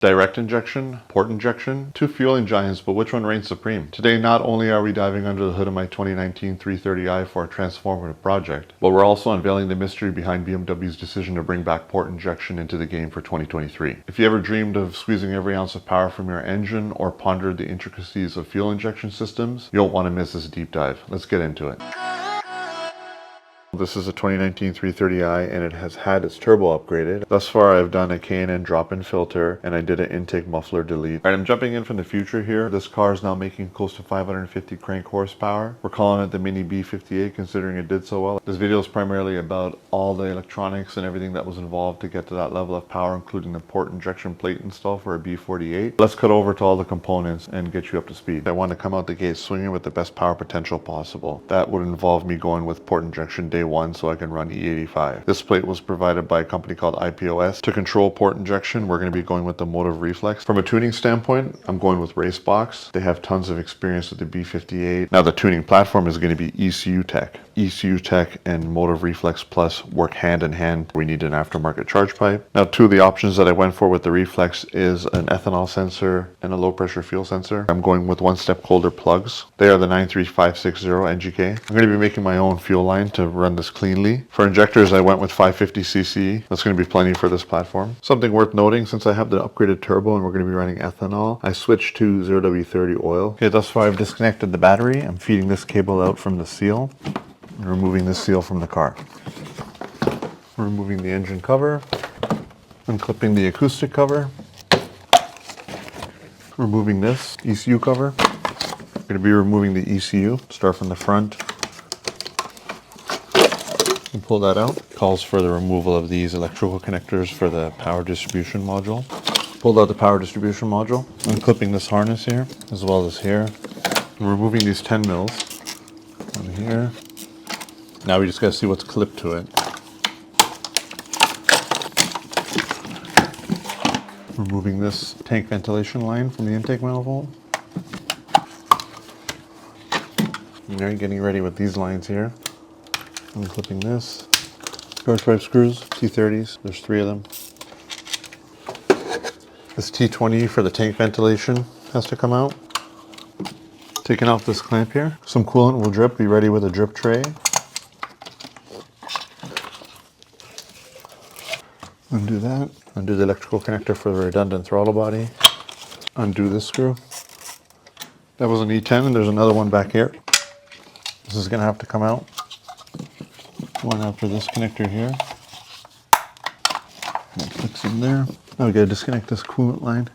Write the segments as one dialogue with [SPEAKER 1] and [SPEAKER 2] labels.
[SPEAKER 1] Direct injection, port injection, two fueling giants, but which one reigns supreme? Today, not only are we diving under the hood of my 2019 330i for a transformative project, but we're also unveiling the mystery behind BMW's decision to bring back port injection into the game for 2023. If you ever dreamed of squeezing every ounce of power from your engine or pondered the intricacies of fuel injection systems, you won't want to miss this deep dive. Let's get into it. This is a 2019 330i and it has had its turbo upgraded. Thus far I've done a K&N drop-in filter and I did an intake muffler delete. Alright, I'm jumping in from the future here. This car is now making close to 550 crank horsepower. We're calling it the Mini B58 considering it did so well. This video is primarily about all the electronics and everything that was involved to get to that level of power, including the port injection plate install for a B48. Let's cut over to all the components and get you up to speed. I want to come out the gate swinging with the best power potential possible. That would involve me going with port injection day one so I can run E85. This plate was provided by a company called IPOS. To control port injection, we're going to be going with the motive reflex. From a tuning standpoint, I'm going with Racebox. They have tons of experience with the B58. Now the tuning platform is going to be ECU Tech. ECU Tech and Motive Reflex Plus work hand in hand. We need an aftermarket charge pipe. Now two of the options that I went for with the Reflex is an ethanol sensor and a low pressure fuel sensor. I'm going with one step colder plugs. They are the 93560 NGK. I'm going to be making my own fuel line to run this cleanly. For injectors, I went with 550cc. That's going to be plenty for this platform. Something worth noting, since I have the upgraded turbo and we're going to be running ethanol, I switched to 0W30 oil. Okay, thus far I've disconnected the battery. I'm feeding this cable out from the seal and removing this seal from the car. Removing the engine cover, unclipping the acoustic cover, removing this ECU cover. I'm going to be removing the ECU. Start from the front and pull that out. Calls for the removal of these electrical connectors for the power distribution module. Pulled out the power distribution module. Unclipping this harness here, as well as here. And removing these 10 mils on here. Now we just got to see what's clipped to it. Removing this tank ventilation line from the intake manifold. And now getting ready with these lines here. Unclipping this. Charge pipe screws, T30s, there's 3 of them. This T20 for the tank ventilation has to come out. Taking off this clamp here. Some coolant will drip, be ready with a drip tray. Undo that. Undo the electrical connector for the redundant throttle body. Undo this screw. That was an E10 and there's another one back here. This is going to have to come out. One after this connector here. That clicks in there. Now we got to disconnect this coolant line.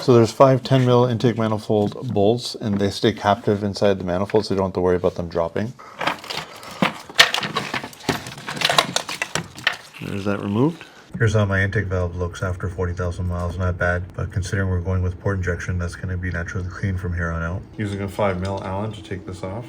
[SPEAKER 1] So there's 5 10 mil intake manifold bolts and they stay captive inside the manifold so you don't have to worry about them dropping. There's that removed. Here's how my intake valve looks after 40,000 miles. Not bad, but considering we're going with port injection, that's going to be naturally clean from here on out. Using a 5 mil Allen to take this off.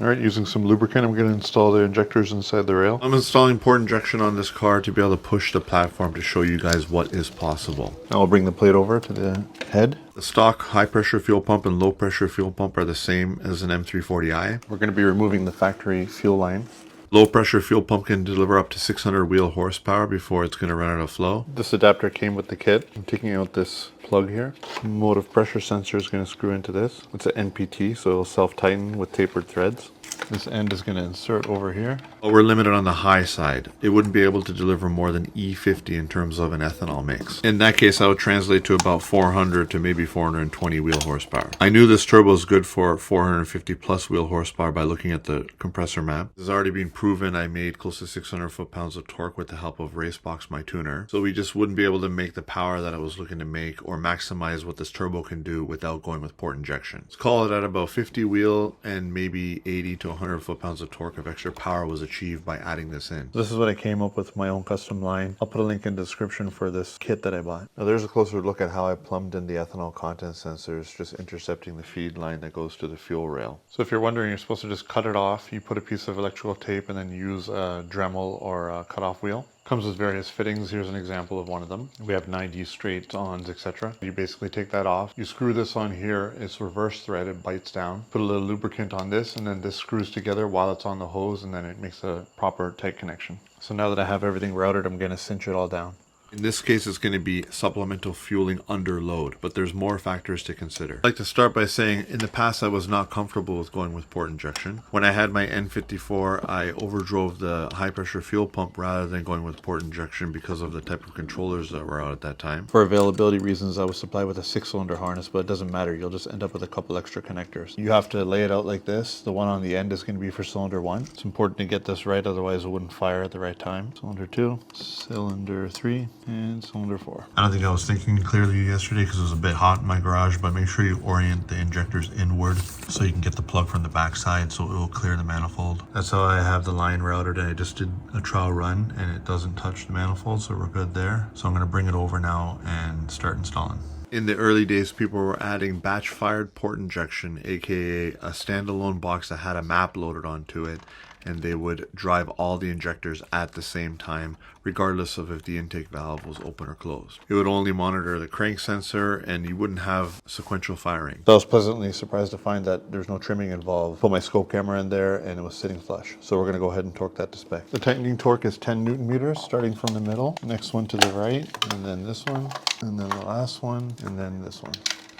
[SPEAKER 1] Alright, using some lubricant, I'm going to install the injectors inside the rail. I'm installing port injection on this car to be able to push the platform to show you guys what is possible. Now I'll bring the plate over to the head. The stock high pressure fuel pump and low pressure fuel pump are the same as an M340i. We're going to be removing the factory fuel line. Low pressure fuel pump can deliver up to 600 wheel horsepower before it's going to run out of flow. This adapter came with the kit. I'm taking out this plug here. Motive pressure sensor is going to screw into this. It's an NPT, so it'll self-tighten with tapered threads. This end is going to insert over here. But we're limited on the high side. It wouldn't be able to deliver more than E50 in terms of an ethanol mix. In that case, that would translate to about 400 to maybe 420 wheel horsepower. I knew this turbo is good for 450 plus wheel horsepower by looking at the compressor map. This has already been proven. I made close to 600 foot-pounds of torque with the help of Racebox, my tuner. So we just wouldn't be able to make the power that I was looking to make or maximize what this turbo can do without going with port injection. Let's call it at about 50 wheel and maybe 80 to 100 foot-pounds of torque of extra power was achieved by adding this in. This is what I came up with my own custom line. I'll put a link in the description for this kit that I bought. Now there's a closer look at how I plumbed in the ethanol content sensors, just intercepting the feed line that goes to the fuel rail. So if you're wondering, you're supposed to just cut it off. You put a piece of electrical tape and then use a Dremel or a cutoff wheel. Comes with various fittings. Here's an example of one of them. We have 90 straight-ons, etc. You basically take that off. You screw this on here. It's reverse thread. It bites down. Put a little lubricant on this, and then this screws together while it's on the hose, and then it makes a proper tight connection. So now that I have everything routed, I'm going to cinch it all down. In this case, it's going to be supplemental fueling under load, but there's more factors to consider. I'd like to start by saying in the past I was not comfortable with going with port injection. When I had my N54, I overdrove the high pressure fuel pump rather than going with port injection because of the type of controllers that were out at that time. For availability reasons, I was supplied with a 6-cylinder harness, but it doesn't matter. You'll just end up with a couple extra connectors. You have to lay it out like this. The one on the end is going to be for cylinder 1. It's important to get this right, otherwise it wouldn't fire at the right time. Cylinder 2, cylinder 3, and cylinder 4. I don't think I was thinking clearly yesterday because it was a bit hot in my garage, but make sure you orient the injectors inward so you can get the plug from the back side so it will clear the manifold. That's how I have the line routed, and I just did a trial run and it doesn't touch the manifold, so we're good there. So I'm going to bring it over now and start installing. In the early days, people were adding batch-fired port injection, aka a standalone box that had a map loaded onto it, and they would drive all the injectors at the same time, regardless of if the intake valve was open or closed. It would only monitor the crank sensor, and you wouldn't have sequential firing. So I was pleasantly surprised to find that there's no trimming involved. Put my scope camera in there, and it was sitting flush. So we're going to go ahead and torque that to spec. The tightening torque is 10 Newton meters, starting from the middle. Next one to the right, and then this one, and then the last one, and then this one.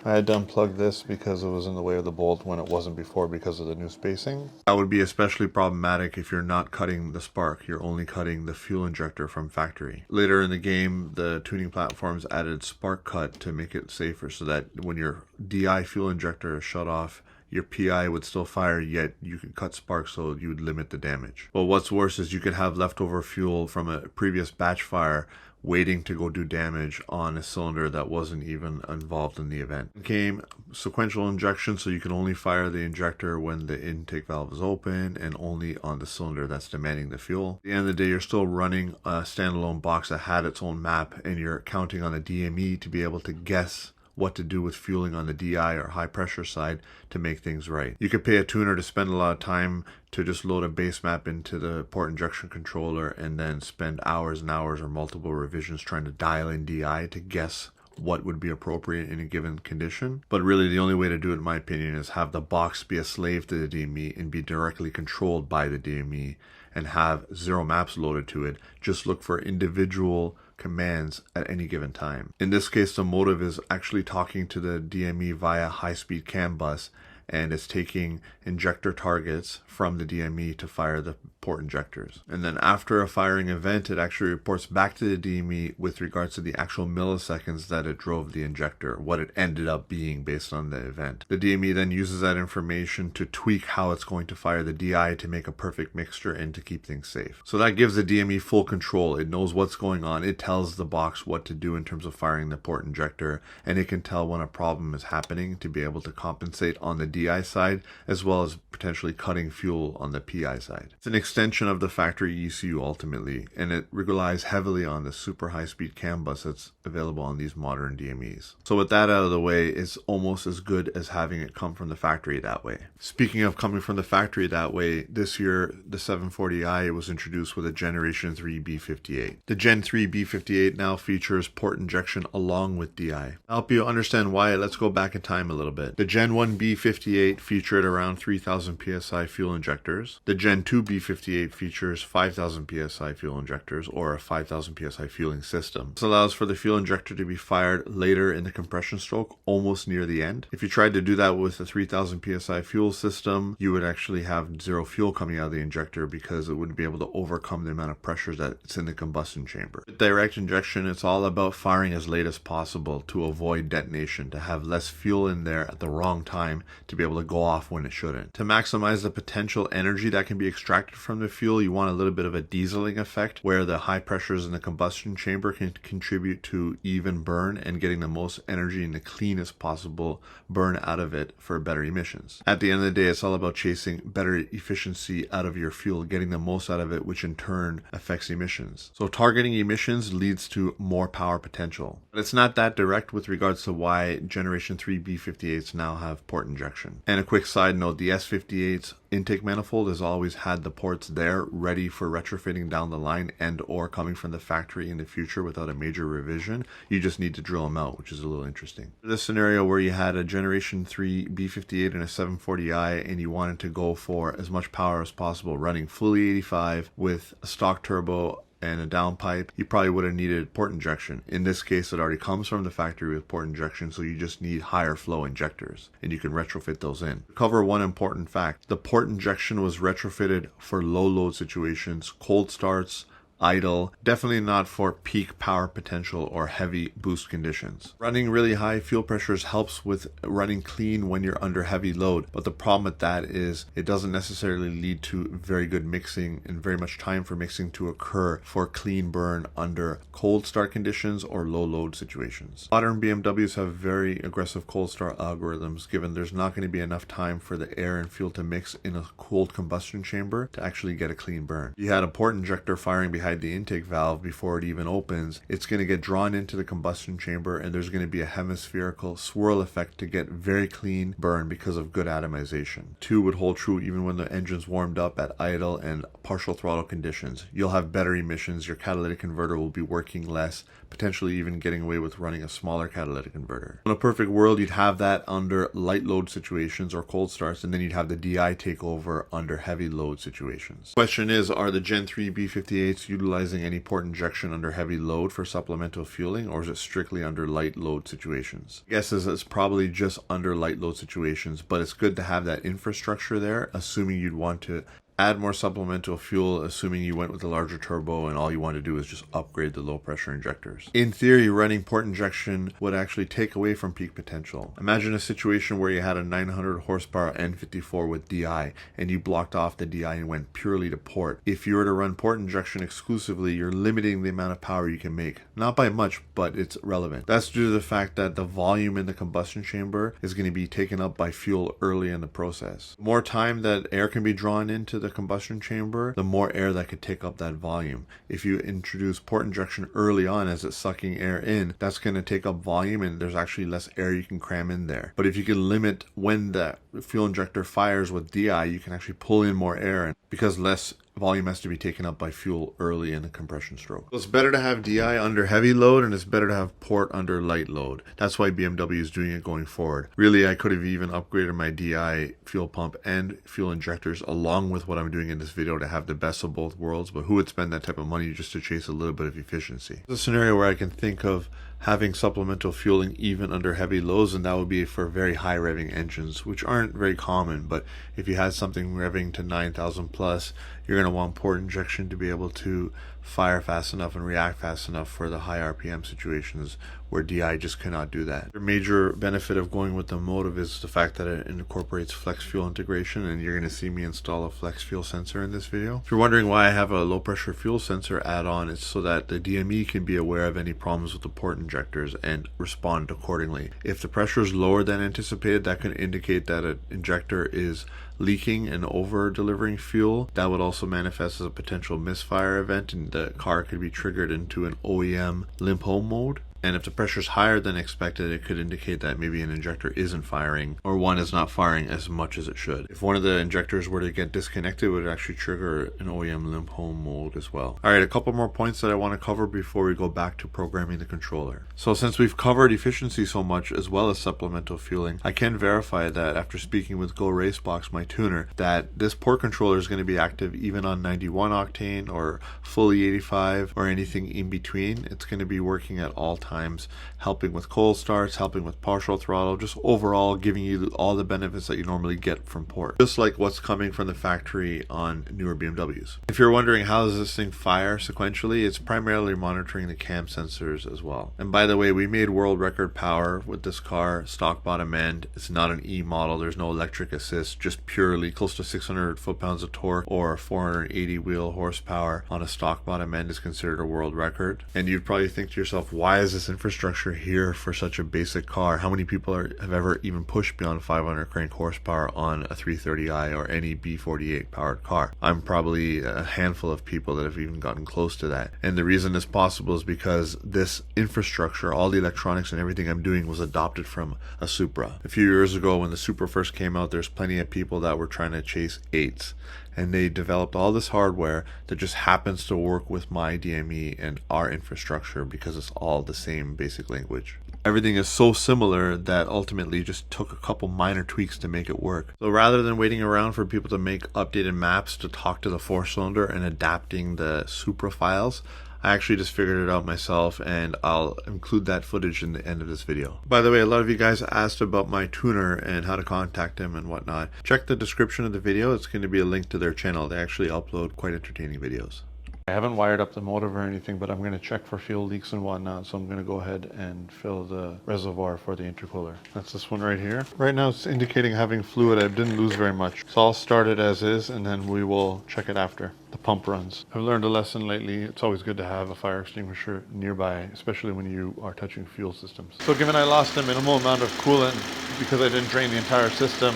[SPEAKER 1] I had to unplug this because it was in the way of the bolt when it wasn't before because of the new spacing. That would be especially problematic if you're not cutting the spark, you're only cutting the fuel injector from factory. Later in the game, the tuning platforms added spark cut to make it safer so that when your DI fuel injector is shut off, your PI would still fire, yet you could cut sparks so you would limit the damage. But what's worse is you could have leftover fuel from a previous batch fire waiting to go do damage on a cylinder that wasn't even involved in the event. It came sequential injection, so you can only fire the injector when the intake valve is open and only on the cylinder that's demanding the fuel. At the end of the day, you're still running a standalone box that had its own map, and you're counting on the DME to be able to guess what to do with fueling on the DI or high pressure side to make things right. You could pay a tuner to spend a lot of time to just load a base map into the port injection controller and then spend hours and hours or multiple revisions trying to dial in DI to guess what would be appropriate in a given condition. But really the only way to do it, in my opinion, is have the box be a slave to the DME and be directly controlled by the DME and have 0 maps loaded to it. Just look for individual commands at any given time. In this case, the motive is actually talking to the DME via high-speed CAN bus, and it's taking injector targets from the DME to fire the port injectors. And then after a firing event, it actually reports back to the DME with regards to the actual milliseconds that it drove the injector, what it ended up being based on the event. The DME then uses that information to tweak how it's going to fire the DI to make a perfect mixture and to keep things safe. So that gives the DME full control. It knows what's going on. It tells the box what to do in terms of firing the port injector, and it can tell when a problem is happening to be able to compensate on the DI side as well as potentially cutting fuel on the PI side. It's an extension of the factory ECU ultimately, and it relies heavily on the super high-speed CAN bus that's available on these modern DMEs. So with that out of the way, it's almost as good as having it come from the factory that way. Speaking of coming from the factory that way, this year the 740i was introduced with a Generation 3 B58. The Gen 3 B58 now features port injection along with DI. To help you understand why, let's go back in time a little bit. The Gen 1 B58 featured around 3,000 psi fuel injectors. The Gen 2 B58 features 5,000 psi fuel injectors, or a 5,000 psi fueling system. This allows for the fuel injector to be fired later in the compression stroke, almost near the end. If you tried to do that with a 3,000 psi fuel system, you would actually have 0 fuel coming out of the injector because it wouldn't be able to overcome the amount of pressure that's in the combustion chamber. With direct injection, it's all about firing as late as possible to avoid detonation, to have less fuel in there at the wrong time to be able to go off when it shouldn't. To maximize the potential energy that can be extracted from the fuel, you want a little bit of a dieseling effect where the high pressures in the combustion chamber can contribute to even burn and getting the most energy and the cleanest possible burn out of it for better emissions. At the end of the day, it's all about chasing better efficiency out of your fuel, getting the most out of it, which in turn affects emissions. So targeting emissions leads to more power potential. But it's not that direct with regards to why Generation 3 B58s now have port injection. injection. And a quick side note, the S58's intake manifold has always had the ports there ready for retrofitting down the line and or coming from the factory in the future without a major revision. You just need to drill them out, which is a little interesting. This scenario where you had a Generation 3 B58 and a 740i and you wanted to go for as much power as possible running fully 85 with a stock turbo and a downpipe, you probably would have needed port injection. In this case, it already comes from the factory with port injection, so you just need higher flow injectors, and you can retrofit those in. Cover one important fact. The port injection was retrofitted for low load situations, cold starts, idle, definitely not for peak power potential or heavy boost conditions. Running really high fuel pressures helps with running clean when you're under heavy load, but the problem with that is it doesn't necessarily lead to very good mixing and very much time for mixing to occur for clean burn under cold start conditions or low load situations. Modern BMWs have very aggressive cold start algorithms, given there's not going to be enough time for the air and fuel to mix in a cold combustion chamber to actually get a clean burn. You had a port injector firing behind the intake valve before it even opens, it's going to get drawn into the combustion chamber and there's going to be a hemispherical swirl effect to get very clean burn because of good atomization. 2 would hold true even when the engine's warmed up at idle and partial throttle conditions. You'll have better emissions, your catalytic converter will be working less, potentially even getting away with running a smaller catalytic converter. In a perfect world, you'd have that under light load situations or cold starts, and then you'd have the DI take over under heavy load situations. Question is, are the Gen 3 B58s utilizing any port injection under heavy load for supplemental fueling, or is it strictly under light load situations? Guess is it's probably just under light load situations, but it's good to have that infrastructure there, assuming you'd want to add more supplemental fuel, assuming you went with a larger turbo and all you want to do is just upgrade the low pressure injectors. In theory, running port injection would actually take away from peak potential. Imagine a situation where you had a 900 horsepower N54 with DI and you blocked off the DI and went purely to port. If you were to run port injection exclusively, you're limiting the amount of power you can make. Not by much, but it's relevant. That's due to the fact that the volume in the combustion chamber is going to be taken up by fuel early in the process. The more time that air can be drawn into the combustion chamber, the more air that could take up that volume. If you introduce port injection early on as it's sucking air in, that's going to take up volume and there's actually less air you can cram in there. But if you can limit when the fuel injector fires with DI, you can actually pull in more air, and because less volume has to be taken up by fuel early in the compression stroke. So it's better to have DI under heavy load and it's better to have port under light load. That's why BMW is doing it going forward. Really, I could have even upgraded my DI fuel pump and fuel injectors along with what I'm doing in this video to have the best of both worlds, but who would spend that type of money just to chase a little bit of efficiency? There's a scenario where I can think of having supplemental fueling even under heavy loads, and that would be for very high revving engines, which aren't very common. But if you had something revving to 9,000 plus, you're going to want port injection to be able to fire fast enough and react fast enough for the high RPM situations where DI just cannot do that. The major benefit of going with the Motive is the fact that it incorporates flex fuel integration, and you're going to see me install a flex fuel sensor in this video. If you're wondering why I have a low pressure fuel sensor add-on, it's so that the DME can be aware of any problems with the port injectors and respond accordingly. If the pressure is lower than anticipated, that can indicate that an injector is leaking and over delivering fuel. That would also manifest as a potential misfire event, and the car could be triggered into an OEM limp home mode. And if the pressure is higher than expected, it could indicate that maybe an injector isn't firing, or one is not firing as much as it should. If one of the injectors were to get disconnected, it would actually trigger an OEM limp home mode as well. Alright, a couple more points that I want to cover before we go back to programming the controller. So since we've covered efficiency so much as well as supplemental fueling, I can verify that after speaking with Go Racebox, my tuner, that this port controller is going to be active even on 91 octane or fully 85 or anything in between. It's going to be working at all times, helping with cold starts, helping with partial throttle, just overall giving you all the benefits that you normally get from port, just like what's coming from the factory on newer BMWs. If you're wondering how does this thing fire sequentially, it's primarily monitoring the cam sensors as well. And by the way, we made world record power with this car, stock bottom end. It's not an E model, there's no electric assist, just purely close to 600 foot-pounds of torque or 480 wheel horsepower on a stock bottom end is considered a world record. And you'd probably think to yourself, why is this this infrastructure here for such a basic car. How many people have ever even pushed beyond 500 crank horsepower on a 330i or any B48 powered car? I'm probably a handful of people that have even gotten close to that. And the reason it's possible is because this infrastructure, all the electronics and everything I'm doing, was adopted from a Supra. A few years ago when the Supra first came out, there's plenty of people that were trying to chase 8s. And they developed all this hardware that just happens to work with my DME and our infrastructure because it's all the same basic language. Everything is so similar that ultimately just took a couple minor tweaks to make it work. So rather than waiting around for people to make updated maps to talk to the 4-cylinder and adapting the Supra files, I actually just figured it out myself, and I'll include that footage in the end of this video. By the way, a lot of you guys asked about my tuner and how to contact him and whatnot. Check the description of the video. It's going to be a link to their channel. They actually upload quite entertaining videos. I haven't wired up the motive or anything, but I'm going to check for fuel leaks and whatnot, so I'm going to go ahead and fill the reservoir for the intercooler. That's this one right here. Right now it's indicating having fluid. I didn't lose very much. So I'll start it as is, and then we will check it after the pump runs. I've learned a lesson lately. It's always good to have a fire extinguisher nearby, especially when you are touching fuel systems. So given I lost a minimal amount of coolant because I didn't drain the entire system,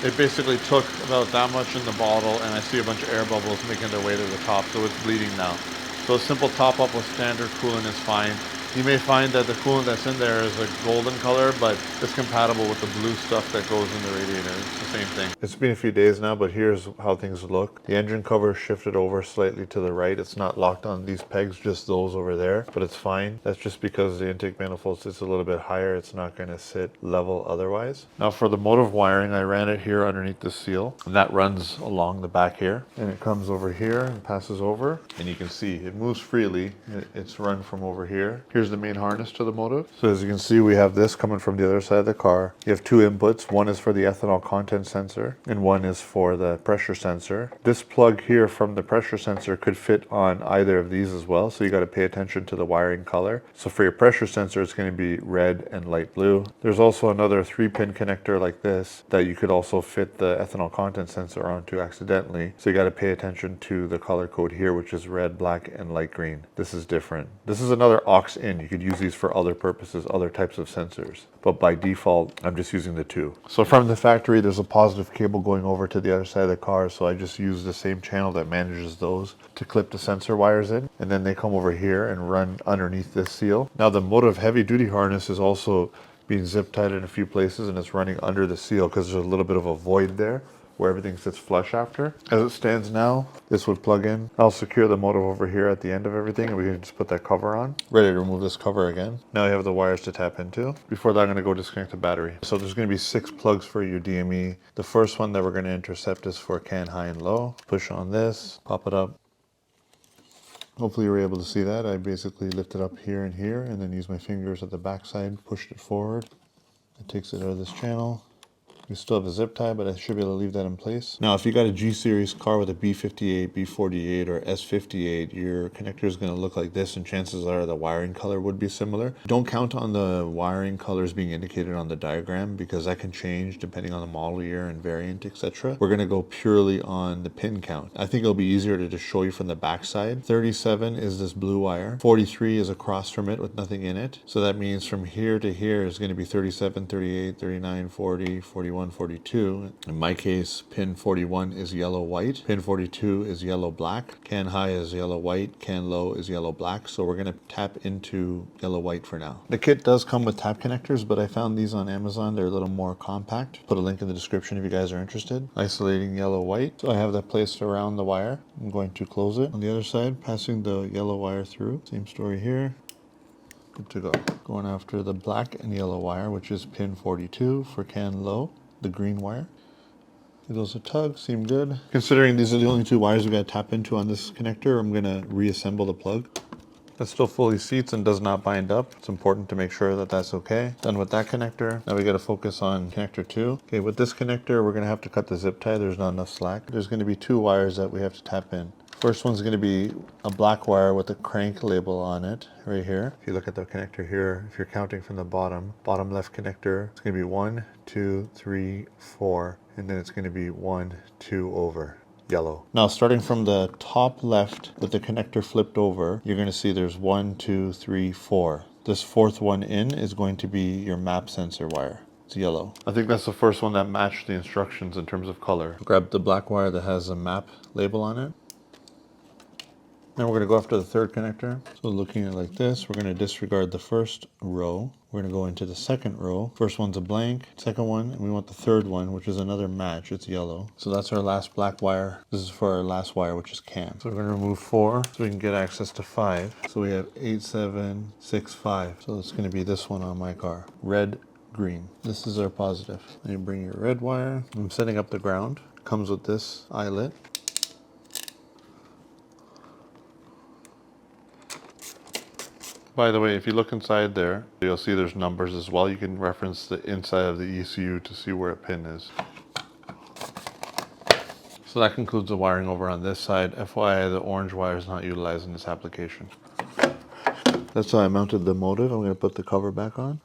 [SPEAKER 1] it basically took about that much in the bottle, and I see a bunch of air bubbles making their way to the top, so it's bleeding now. So a simple top up with standard coolant is fine. You may find that the coolant that's in there is a golden color, but it's compatible with the blue stuff that goes in the radiator. It's the same thing. It's been a few days now, but here's how things look. The engine cover shifted over slightly to the right. It's not locked on these pegs, just those over there, but it's fine. That's just because the intake manifold sits a little bit higher. It's not going to sit level otherwise. Now for the motive wiring, I ran it here underneath the seal, and that runs along the back here, and it comes over here and passes over, and you can see it moves freely. It's run from over here. Here's the main harness to the motive. So as you can see, we have this coming from the other side of the car. You have two inputs. One is for the ethanol content sensor and one is for the pressure sensor. This plug here from the pressure sensor could fit on either of these as well, so you got to pay attention to the wiring color. So for your pressure sensor, it's going to be red and light blue. There's also another 3-pin connector like this that you could also fit the ethanol content sensor onto accidentally, so you got to pay attention to the color code here, which is red, black, and light green. This is different. This is another aux in. You could use these for other purposes, other types of sensors, but by default I'm just using the two. So from the factory there's a positive cable going over to the other side of the car, so I just use the same channel that manages those to clip the sensor wires in, and then they come over here and run underneath this seal. Now the motive heavy duty harness is also being zip tied in a few places, and it's running under the seal because there's a little bit of a void there where everything sits flush after. As it stands now, this would plug in. I'll secure the motive over here at the end of everything, and we can just put that cover on. Ready to remove this cover again. Now you have the wires to tap into. Before that, I'm going to go disconnect the battery. So there's going to be 6 plugs for your DME. The first one that we're going to intercept is for can high and low. Push on this, pop it up. Hopefully you were able to see that. I basically lifted up here and here, and then used my fingers at the back side, pushed it forward. It takes it out of this channel. We still have a zip tie, but I should be able to leave that in place. Now, if you got a G-Series car with a B58, B48, or S58, your connector is going to look like this, and chances are the wiring color would be similar. Don't count on the wiring colors being indicated on the diagram, because that can change depending on the model year and variant, etc. We're going to go purely on the pin count. I think it'll be easier to just show you from the back side. 37 is this blue wire. 43 is across from it with nothing in it. So that means from here to here is going to be 37, 38, 39, 40, 41, 42. In my case, pin 41 is yellow white, pin 42 is yellow black, can high is yellow white, can low is yellow black. So we're going to tap into yellow white for now. The kit does come with tap connectors, but I found these on Amazon. They're a little more compact. Put a link in the description if you guys are interested. Isolating yellow white. So I have that placed around the wire. I'm going to close it. On the other side, passing the yellow wire through. Same story here. Good to go. Going after the black and yellow wire, which is pin 42 for can low, the green wire. Give those a tug, seem good. Considering these are the only 2 wires we got to tap into on this connector, I'm going to reassemble the plug. That still fully seats and does not bind up. It's important to make sure that that's okay. Done with that connector. Now we got to focus on connector 2. Okay, with this connector, we're going to have to cut the zip tie. There's not enough slack. There's going to be 2 wires that we have to tap in. First one's going to be a black wire with a crank label on it right here. If you look at the connector here, if you're counting from the bottom left connector, it's going to be 1, 2, 3, 4, and then it's going to be 1, 2 over. Yellow. Now starting from the top left with the connector flipped over, you're going to see there's 1, 2, 3, 4. This fourth one in is going to be your map sensor wire. It's yellow. I think that's the first one that matched the instructions in terms of color. Grab the black wire that has a map label on it. Now we're going to go after the third connector. So looking at it like this, we're going to disregard the first row. We're going to go into the second row. First one's a blank, second one, and we want the third one, which is another match. It's yellow. So that's our last black wire. This is for our last wire, which is CAN. So we're going to remove 4 so we can get access to 5. So we have 8765. So it's going to be this one on my car. Red, green. This is our positive. Then you bring your red wire. I'm setting up the ground. Comes with this eyelet. By the way, if you look inside there, you'll see there's numbers as well. You can reference the inside of the ECU to see where a pin is. So that concludes the wiring over on this side. FYI, the orange wire is not utilized in this application. That's how I mounted the motive. I'm going to put the cover back on.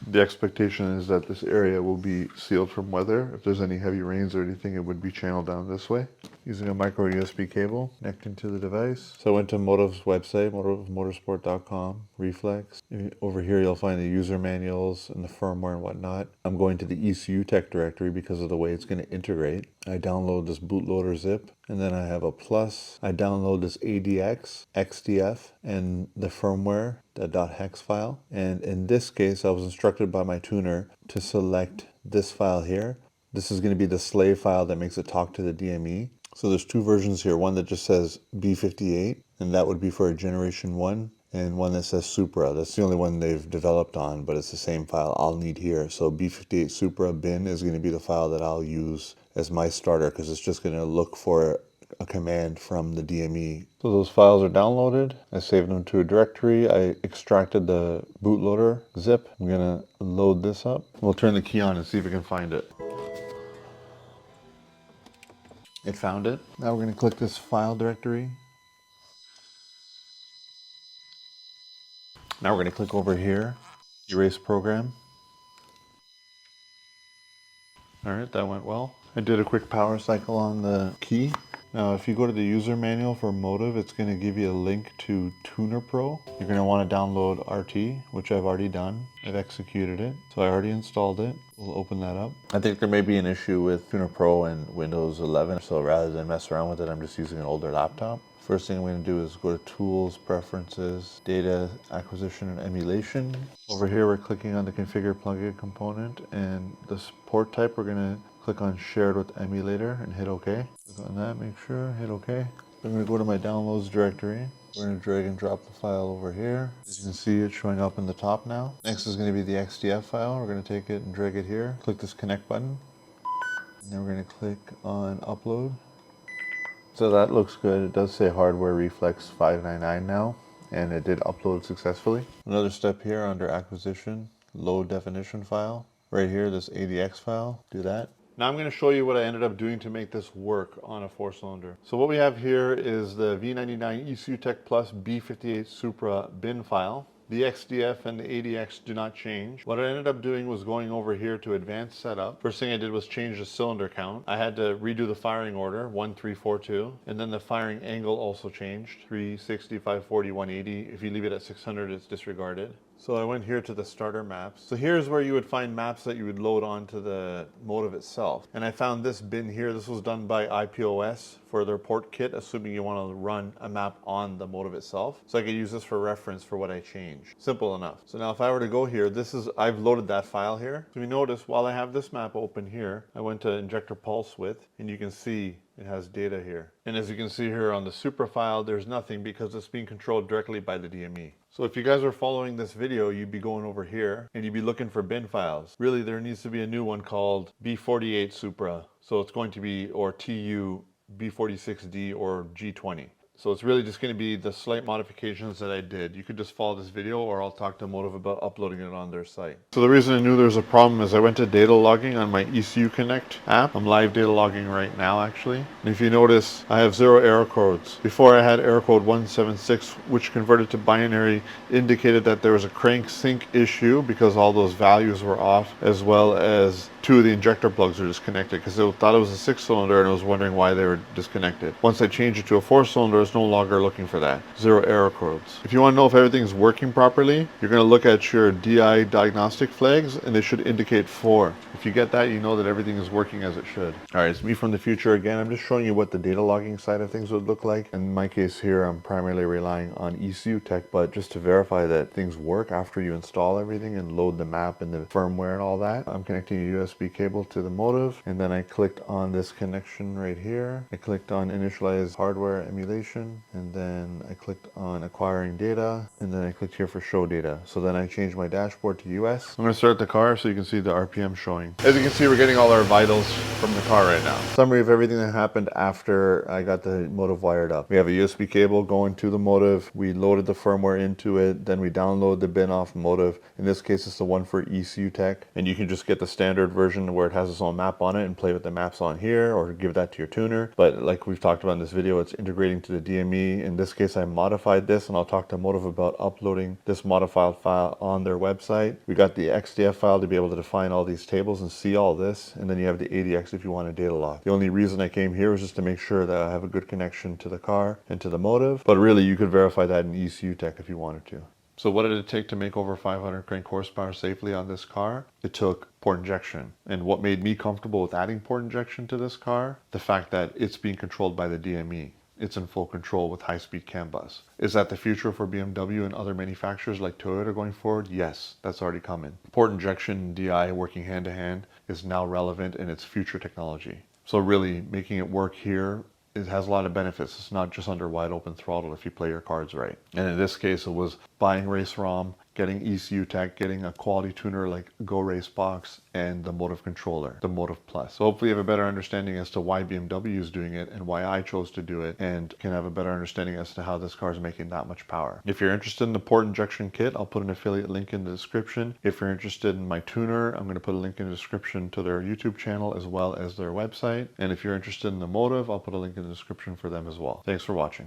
[SPEAKER 1] The expectation is that this area will be sealed from weather. If there's any heavy rains or anything, it would be channeled down this way. Using a micro USB cable connecting to the device. So I went to Motive's website, motivemotorsport.com, Reflex. Over here you'll find the user manuals and the firmware and whatnot. I'm going to the ECU tech directory because of the way it's going to integrate. I download this bootloader zip, and then I have a plus. I download this ADX, XDF, and the firmware, the .hex file. And in this case, I was instructed by my tuner to select this file here. This is going to be the slave file that makes it talk to the DME. So there's 2 versions here, one that just says B58, and that would be for a generation 1, and one that says Supra. That's the only one they've developed on, but it's the same file I'll need here. So B58 Supra bin is going to be the file that I'll use as my starter, because it's just going to look for a command from the DME. So those files are downloaded. I saved them to a directory. I extracted the bootloader zip. I'm going to load this up. We'll turn the key on and see if we can find it. It found it. Now we're going to click this file directory. Now we're going to click over here, erase program. All right, that went well. I did a quick power cycle on the key. Now, if you go to the user manual for Motive, it's going to give you a link to Tuner Pro. You're going to want to download RT, which I've already done. I've executed it. So I already installed it. We'll open that up. I think there may be an issue with Tuner Pro and Windows 11. So rather than mess around with it, I'm just using an older laptop. First thing I'm going to do is go to Tools, Preferences, Data Acquisition and Emulation. Over here, we're clicking on the Configure Plugin component, and this port type, we're going to click on Shared with Emulator and hit OK. Click on that, make sure, hit OK. I'm going to go to my Downloads directory. We're going to drag and drop the file over here. As you can see, it's showing up in the top now. Next is going to be the XDF file. We're going to take it and drag it here. Click this Connect button. And then we're going to click on Upload. So that looks good. It does say Hardware Reflex 599 now, and it did upload successfully. Another step here under Acquisition, Low Definition file. Right here, this ADX file, do that. Now I'm going to show you what I ended up doing to make this work on a 4-cylinder. So what we have here is the V99 ECU Tech Plus B58 Supra bin file. The XDF and the ADX do not change. What I ended up doing was going over here to Advanced Setup. First thing I did was change the cylinder count. I had to redo the firing order, 1342, and then the firing angle also changed, 360, 540, 180. If you leave it at 600, it's disregarded. So I went here to the starter maps. So here's where you would find maps that you would load onto the Motive itself. And I found this bin here. This was done by IPOS for their port kit, assuming you want to run a map on the Motive itself. So I could use this for reference for what I changed. Simple enough. So now if I were to go here, I've loaded that file here. So you notice while I have this map open here, I went to injector pulse width, and you can see it has data here. And as you can see here on the Supra file, there's nothing because it's being controlled directly by the DME. So if you guys are following this video, you'd be going over here and you'd be looking for bin files. Really, there needs to be a new one called B48 Supra. So it's going to be, or TU B46D or G20. So it's really just going to be the slight modifications that I did. You could just follow this video, or I'll talk to Motive about uploading it on their site. So the reason I knew there was a problem is I went to data logging on my ECU Connect app. I'm live data logging right now, actually. And if you notice, I have 0 error codes. Before I had error code 176, which converted to binary, indicated that there was a crank sync issue because all those values were off, as well as two of the injector plugs are disconnected because it thought it was a 6-cylinder and it was wondering why they were disconnected. Once I change it to a 4-cylinder, it's no longer looking for that. 0 error codes. If you want to know if everything's working properly, you're going to look at your DI diagnostic flags and they should indicate 4. If you get that, you know that everything is working as it should. Alright, it's me from the future again. I'm just showing you what the data logging side of things would look like. In my case here, I'm primarily relying on ECU tech, but just to verify that things work after you install everything and load the map and the firmware and all that, I'm connecting a USB cable to the motive, and then I clicked on this connection right here. I clicked on initialize hardware emulation, and then I clicked on acquiring data, and then I clicked here for show data. So then I changed my dashboard to US. I'm going to start the car so you can see the RPM showing. As you can see, we're getting all our vitals from the car right now. Summary of everything that happened after I got the motive wired up. We have a USB cable going to the motive. We loaded the firmware into it. Then we download the bin off motive. In this case, it's the one for ECU tech. And you can just get the standard version where it has its own map on it and play with the maps on here or give that to your tuner. But like we've talked about in this video, it's integrating to the DME. In this case, I modified this, and I'll talk to Motive about uploading this modified file on their website. We got the XDF file to be able to define all these tables and see all this. And then you have the ADX if you want a data log. The only reason I came here was just to make sure that I have a good connection to the car and to the motive. But really, you could verify that in ECU tech if you wanted to. So what did it take to make over 500 crank horsepower safely on this car? It took port injection. And what made me comfortable with adding port injection to this car? The fact that it's being controlled by the DME. It's in full control with high-speed CAN bus. Is that the future for BMW and other manufacturers like Toyota going forward? Yes, that's already coming. Port injection and DI working hand to hand is now relevant in its future technology. So really making it work here, it has a lot of benefits. It's not just under wide open throttle if you play your cards right. And in this case, it was buying race ROM, getting ECU tech, getting a quality tuner like Go Race Box, and the Motive controller, the Motive Plus. So hopefully you have a better understanding as to why BMW is doing it and why I chose to do it, and can have a better understanding as to how this car is making that much power. If you're interested in the port injection kit, I'll put an affiliate link in the description. If you're interested in my tuner, I'm going to put a link in the description to their YouTube channel as well as their website. And if you're interested in the Motive, I'll put a link in the description for them as well. Thanks for watching.